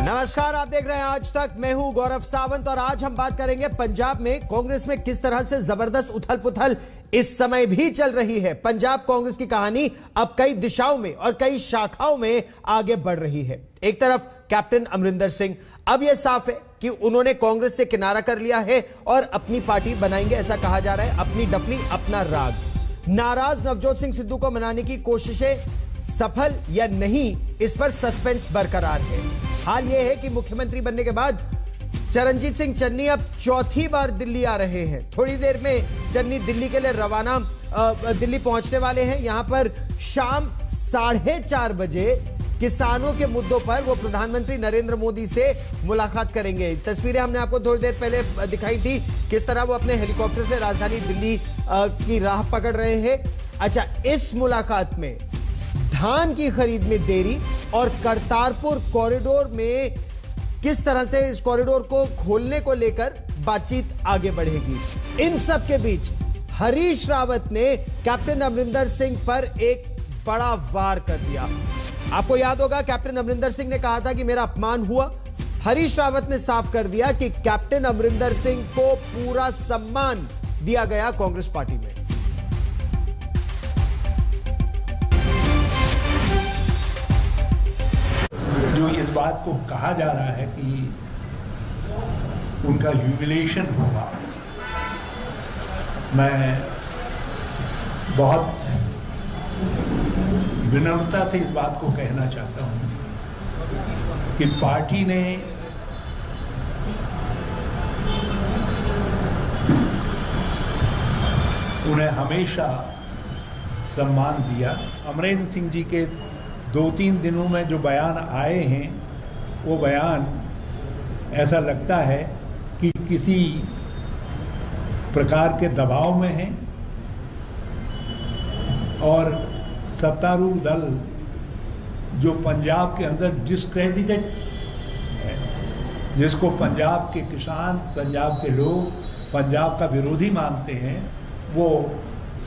नमस्कार, आप देख रहे हैं आज तक। मैं हूं गौरव सावंत और आज हम बात करेंगे पंजाब में कांग्रेस में किस तरह से जबरदस्त उथल पुथल इस समय भी चल रही है। पंजाब कांग्रेस की कहानी अब कई दिशाओं में और कई शाखाओं में आगे बढ़ रही है। एक तरफ कैप्टन अमरिंदर सिंह, अब यह साफ है कि उन्होंने कांग्रेस से किनारा कर लिया है और अपनी पार्टी बनाएंगे, ऐसा कहा जा रहा है। अपनी डफली अपना राग। नाराज नवजोत सिंह सिद्धू को मनाने की कोशिशें सफल या नहीं, इस पर सस्पेंस बरकरार है। हाल यह है कि मुख्यमंत्री बनने के बाद चरणजीत सिंह चन्नी अब चौथी बार दिल्ली आ रहे हैं। थोड़ी देर में चन्नी दिल्ली के लिए रवाना दिल्ली पहुंचने वाले हैं। यहां पर शाम 4:30 बजे किसानों के मुद्दों पर वो प्रधानमंत्री नरेंद्र मोदी से मुलाकात करेंगे। तस्वीरें हमने आपको थोड़ी देर पहले दिखाई थी, किस तरह वो अपने हेलीकॉप्टर से राजधानी दिल्ली की राह पकड़ रहे हैं। अच्छा, इस मुलाकात में धान की खरीद में देरी और करतारपुर कॉरिडोर में किस तरह से इस कॉरिडोर को खोलने को लेकर बातचीत आगे बढ़ेगी। इन सब के बीच हरीश रावत ने कैप्टन अमरिंदर सिंह पर एक बड़ा वार कर दिया। आपको याद होगा, कैप्टन अमरिंदर सिंह ने कहा था कि मेरा अपमान हुआ। हरीश रावत ने साफ कर दिया कि कैप्टन अमरिंदर सिंह को पूरा सम्मान दिया गया कांग्रेस पार्टी में। जो इस बात को कहा जा रहा है कि उनका ह्यूमिलिएशन होगा, मैं बहुत विनम्रता से इस बात को कहना चाहता हूं कि पार्टी ने उन्हें हमेशा सम्मान दिया। अमरिंदर सिंह जी के 2-3 दिनों में जो बयान आए हैं, वो बयान ऐसा लगता है कि किसी प्रकार के दबाव में हैं और सत्तारूढ़ दल जो पंजाब के अंदर डिस्क्रेडिटेड है, जिसको पंजाब के किसान, पंजाब के लोग पंजाब का विरोधी मानते हैं, वो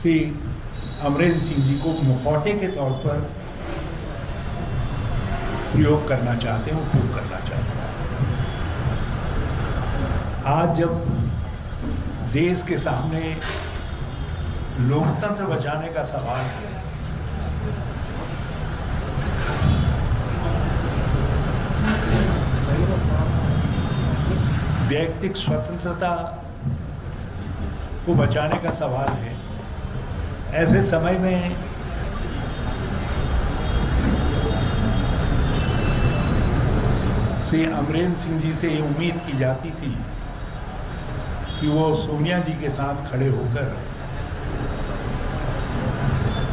श्री अमरिंदर सिंह जी को मुखौटे के तौर पर प्रयोग करना चाहते हैं, उपयोग करना चाहते हैं। आज जब देश के सामने लोकतंत्र बचाने का सवाल है, व्यक्तिगत स्वतंत्रता को बचाने का सवाल है, ऐसे समय में श्री अमरिंदर सिंह जी से ये उम्मीद की जाती थी कि वो सोनिया जी के साथ खड़े होकर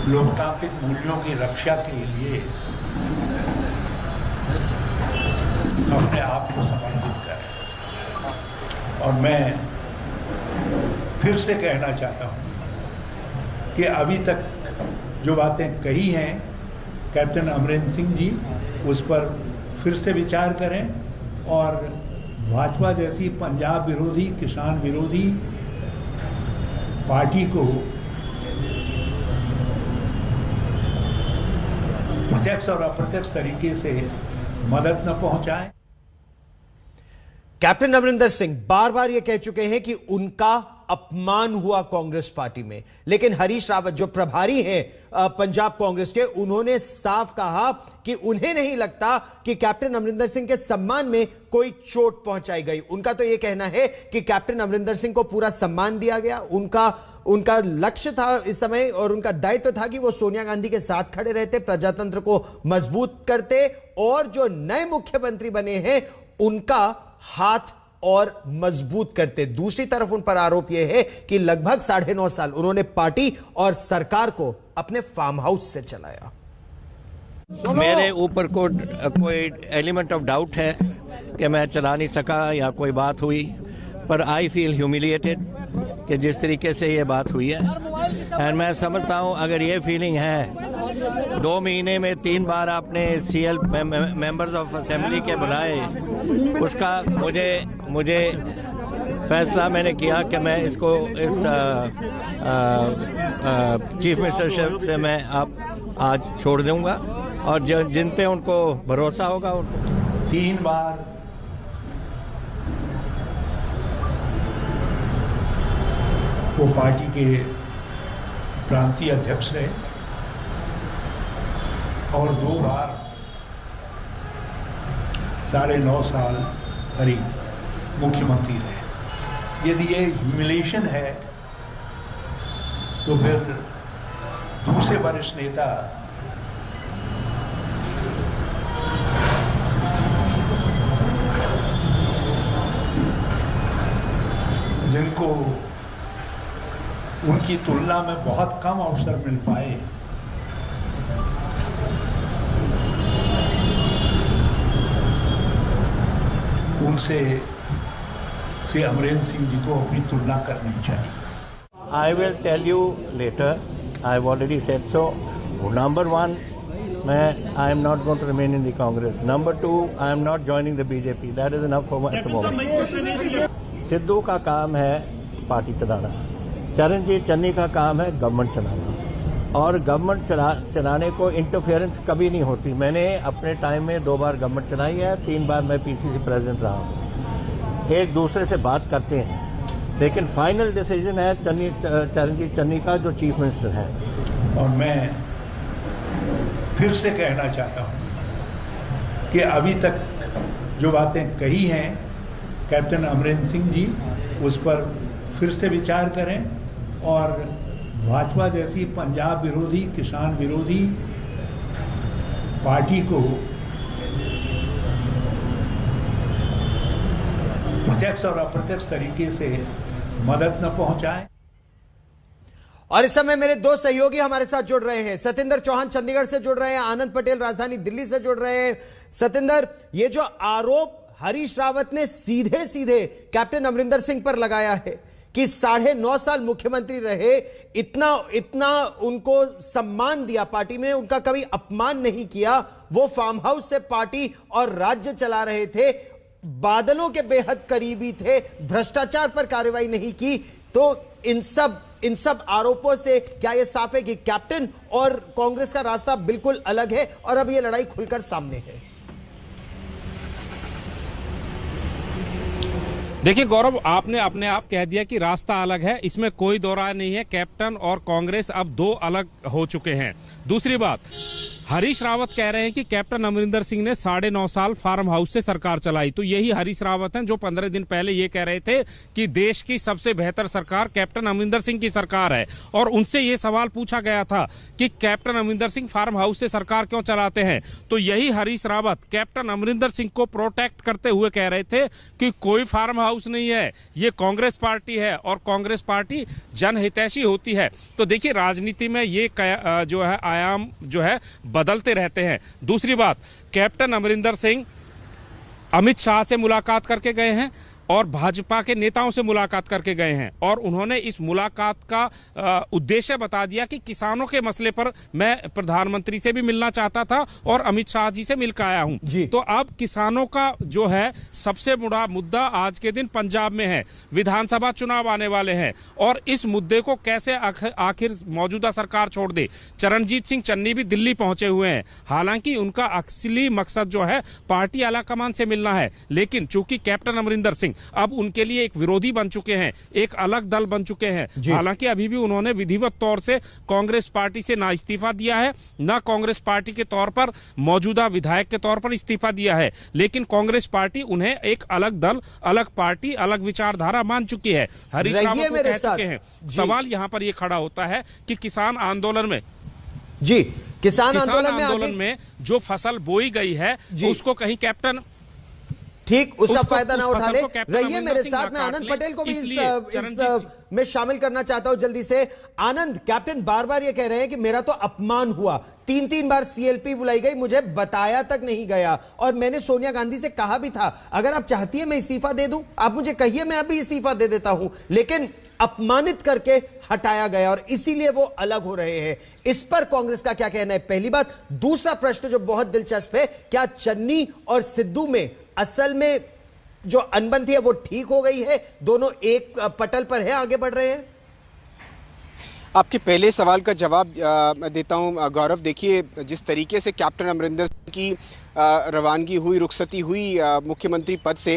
लोकतांत्रिक मूल्यों की रक्षा के लिए अपने आप को समर्पित करें। और मैं फिर से कहना चाहता हूं कि अभी तक जो बातें कही हैं कैप्टन अमरिंदर सिंह जी, उस पर फिर से विचार करें और भाजपा जैसी पंजाब विरोधी, किसान विरोधी पार्टी को प्रत्यक्ष और अप्रत्यक्ष तरीके से मदद न पहुंचाएं। कैप्टन अमरिंदर सिंह बार बार यह कह चुके हैं कि उनका अपमान हुआ कांग्रेस पार्टी में, लेकिन हरीश रावत जो प्रभारी हैं पंजाब कांग्रेस के, उन्होंने साफ कहा कि उन्हें नहीं लगता कि कैप्टन अमरिंदर सिंह के सम्मान में कोई चोट पहुंचाई गई। उनका तो यह कहना है कि कैप्टन अमरिंदर सिंह को पूरा सम्मान दिया गया। उनका लक्ष्य था इस समय और उनका दायित्व था कि वो सोनिया गांधी के साथ खड़े रहते, प्रजातंत्र को मजबूत करते और जो नए मुख्यमंत्री बने हैं उनका हाथ और मजबूत करते। दूसरी तरफ उन पर आरोप यह है कि लगभग 9.5 साल उन्होंने पार्टी और सरकार को अपने फार्म हाउस से चलाया। मेरे ऊपर कोई एलिमेंट ऑफ डाउट है कि मैं चला नहीं सका या कोई बात हुई, पर आई फील ह्यूमिलिएटेड कि जिस तरीके से ये बात हुई है। एंड मैं समझता हूँ अगर ये फीलिंग है, 2 महीने में 3 बार आपने CL मेंबर्स ऑफ असेंबली के बुलाए, उसका मुझे फैसला मैंने किया कि मैं इसको इस चीफ मिनिस्टरशिप से मैं आप आज छोड़ दूंगा और जिन पे उनको भरोसा होगा उनको 3 बार वो पार्टी के प्रांतीय अध्यक्ष रहे और 2 बार 9.5 साल करीब मुख्यमंत्री रहे। यदि ये ह्यूमिलेशन है तो फिर दूसरे वरिष्ठ नेता जिनको उनकी तुलना में बहुत कम अवसर मिल पाए, उनसे अमरेंद्र सिंह जी को अपनी तुलना करनी चाहिए। I will tell you later. I've already said so. Number 1, I am not going to remain in the Congress. Number 2, I am not joining the BJP. That is enough for me at the moment. Sidhu का काम है party चलाना, चरणजीत चन्नी का काम है government चलाना, और government चलाने को इंटरफेरेंस कभी नहीं होती। मैंने अपने टाइम में 2 बार गवर्नमेंट चलाई है, 3 बार मैं पीसीसी प्रेसिडेंट रहा हूँ। एक दूसरे से बात करते हैं, लेकिन फाइनल डिसीजन है चरणजीत चन्नी का, जो चीफ मिनिस्टर है। और मैं फिर से कहना चाहता हूँ कि अभी तक जो बातें कही हैं कैप्टन अमरिंदर सिंह जी, उस पर फिर से विचार करें और भाजपा जैसी पंजाब विरोधी, किसान विरोधी पार्टी को प्रत्यक्ष और अप्रत्यक्ष तरीके से मदद न पहुंचाएं। और इस समय मेरे 2 सहयोगी हमारे साथ जुड़ रहे हैं। सतिंदर चौहान चंडीगढ़ से जुड़ रहे हैं, आनंद पटेल राजधानी दिल्ली से जुड़ रहे हैं। सतिंदर, ये जो आरोप हरीश रावत ने सीधे सीधे कैप्टन अमरिंदर सिंह पर लगाया है कि 9.5 साल मुख्यमंत्री रहे, इतना उनको सम्मान दिया पार्टी में, उनका कभी अपमान नहीं किया, वो फार्म हाउस से पार्टी और राज्य चला रहे थे, बादलों के बेहद करीबी थे, भ्रष्टाचार पर कार्रवाई नहीं की, तो इन सब आरोपों से क्या यह साफ है कि कैप्टन और कांग्रेस का रास्ता बिल्कुल अलग है और अब यह लड़ाई खुलकर सामने है? देखिए गौरव, आपने अपने आप कह दिया कि रास्ता अलग है, इसमें कोई दो राय नहीं है। कैप्टन और कांग्रेस अब 2 अलग हो चुके हैं। दूसरी बात, हरीश रावत कह रहे हैं कि कैप्टन अमरिंदर सिंह ने 9.5 साल फार्म हाउस से सरकार चलाई, तो यही हरीश रावत हैं जो 15 दिन पहले ये कह रहे थे कि देश की सबसे बेहतर सरकार कैप्टन अमरिंदर सिंह की सरकार है। और उनसे ये सवाल पूछा गया था कि captain Amarinder Singh farm house से सरकार क्यों चलाते हैं, तो यही हरीश रावत कैप्टन अमरिंदर सिंह को प्रोटेक्ट करते हुए कह रहे थे कि कोई फार्म हाउस नहीं है, ये कांग्रेस पार्टी है और कांग्रेस पार्टी जनहितैषी होती है। तो देखिए, राजनीति में ये जो है आयाम जो है बदलते रहते हैं। दूसरी बात, कैप्टन अमरिंदर सिंह अमित शाह से मुलाकात करके गए हैं और भाजपा के नेताओं से मुलाकात करके गए हैं, और उन्होंने इस मुलाकात का उद्देश्य बता दिया कि किसानों के मसले पर मैं प्रधानमंत्री से भी मिलना चाहता था और अमित शाह जी से मिलकर आया हूं। तो अब किसानों का जो है सबसे बड़ा मुद्दा आज के दिन पंजाब में है, विधानसभा चुनाव आने वाले हैं और इस मुद्दे को कैसे आखिर मौजूदा सरकार छोड़ दे। चरणजीत सिंह चन्नी भी दिल्ली पहुंचे हुए हैं, हालांकि उनका असली मकसद जो है पार्टी आलाकमान से मिलना है, लेकिन चूंकि कैप्टन अमरिंदर सिंह अब उनके लिए एक विरोधी बन चुके हैं, एक अलग दल बन चुके हैं। हालांकि अभी भी उन्होंने विधिवत तौर से कांग्रेस पार्टी से ना इस्तीफा दिया है, ना कांग्रेस पार्टी के तौर पर मौजूदा विधायक के तौर पर इस्तीफा दिया है, लेकिन कांग्रेस पार्टी उन्हें एक अलग दल, अलग पार्टी, अलग विचारधारा मान चुकी है। हरीश रावत को कह चुके हैं। सवाल यहां पर यह खड़ा होता है कि किसान आंदोलन में किसान आंदोलन में जो फसल बोई गई है उसको कहीं कैप्टन ठीक उसका फायदा ना उठा ले। रहिए मेरे साथ, में आनंद पटेल को भी इस में शामिल करना चाहता हूं जल्दी से। आनंद, कैप्टन बार बार ये कह रहे हैं कि मेरा तो अपमान हुआ, 3 बार सीएलपी बुलाई गई, मुझे बताया तक नहीं गया, और मैंने सोनिया गांधी से कहा भी था अगर आप चाहती है मैं इस्तीफा दे दूं, आप मुझे कहिए, मैं अभी इस्तीफा दे देता हूं, लेकिन अपमानित करके हटाया गया और इसीलिए वो अलग हो रहे हैं। इस पर कांग्रेस का क्या कहना है, पहली बात। दूसरा प्रश्न जो बहुत दिलचस्प है, क्या चन्नी और सिद्धू में असल में जो अनबन थी है वो ठीक हो गई है, दोनों एक पटल पर है, आगे बढ़ रहे हैं? आपके पहले सवाल का जवाब देता हूं गौरव। देखिए, जिस तरीके से कैप्टन अमरिंदर सिंह की रवानगी हुई, रुखसती हुई मुख्यमंत्री पद से,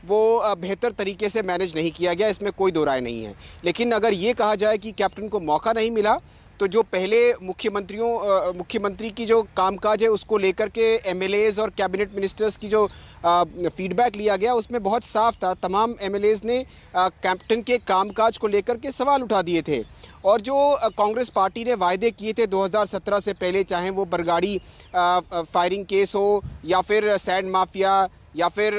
वो बेहतर तरीके से मैनेज नहीं किया गया, इसमें कोई दो राय नहीं है। लेकिन अगर ये कहा जाए कि कैप्टन को मौका नहीं मिला, तो जो पहले मुख्यमंत्री की जो कामकाज है उसको लेकर के एमएलएज और कैबिनेट मिनिस्टर्स की जो फीडबैक लिया गया, उसमें बहुत साफ था। तमाम एमएलएज ने कैप्टन के कामकाज को लेकर के सवाल उठा दिए थे। और जो कांग्रेस पार्टी ने वायदे किए थे 2017 से पहले, चाहे वो बरगाड़ी फायरिंग केस हो या फिर सैंड माफिया या फिर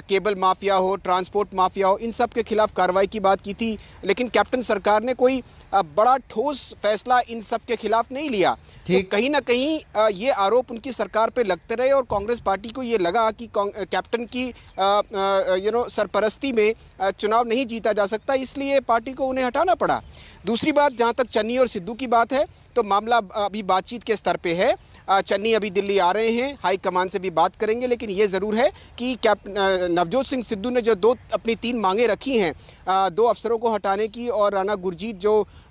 केबल माफिया हो, ट्रांसपोर्ट माफिया हो, इन सब के खिलाफ कार्रवाई की बात की थी। लेकिन कैप्टन सरकार ने कोई बड़ा ठोस फैसला इन सब के खिलाफ नहीं लिया। तो कहीं ना कहीं ये आरोप उनकी सरकार पे लगते रहे और कांग्रेस पार्टी को ये लगा कि कैप्टन की सरपरस्ती में चुनाव नहीं जीता जा सकता, इसलिए पार्टी को उन्हें हटाना पड़ा। दूसरी बात, जहाँ तक चन्नी और सिद्धू की बात है, तो मामला अभी बातचीत के स्तर पे है। चन्नी अभी दिल्ली आ रहे हैं, हाई कमान से भी बात करेंगे। लेकिन ये ज़रूर है कि नवजोत सिंह सिद्धू ने जो अपनी 3 मांगे रखी हैं, 2 अफसरों को हटाने की और राणा गुरजीत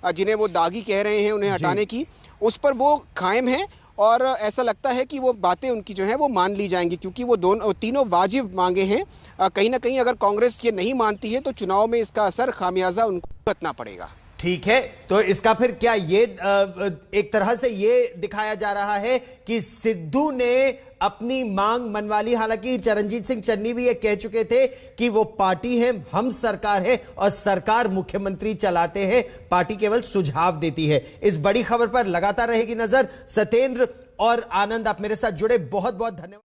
जिन्हें वो दागी कह रहे हैं उन्हें हटाने की, उस पर वो कायम हैं। और ऐसा लगता है कि वो बातें उनकी जो हैं वो मान ली जाएंगी, क्योंकि वो तीनों वाजिब मांगे हैं। कहीं ना कहीं अगर कांग्रेस ये नहीं मानती है तो चुनाव में इसका असर, खामियाजा उनको भुगतना पड़ेगा। ठीक है, तो इसका फिर क्या ये एक तरह से ये दिखाया जा रहा है कि सिद्धू ने अपनी मांग मनवा ली? हालांकि चरणजीत सिंह चन्नी भी ये कह चुके थे कि वो पार्टी है, हम सरकार है और सरकार मुख्यमंत्री चलाते हैं, पार्टी केवल सुझाव देती है। इस बड़ी खबर पर लगातार रहेगी नजर। सत्येंद्र और आनंद, आप मेरे साथ जुड़े, बहुत बहुत धन्यवाद।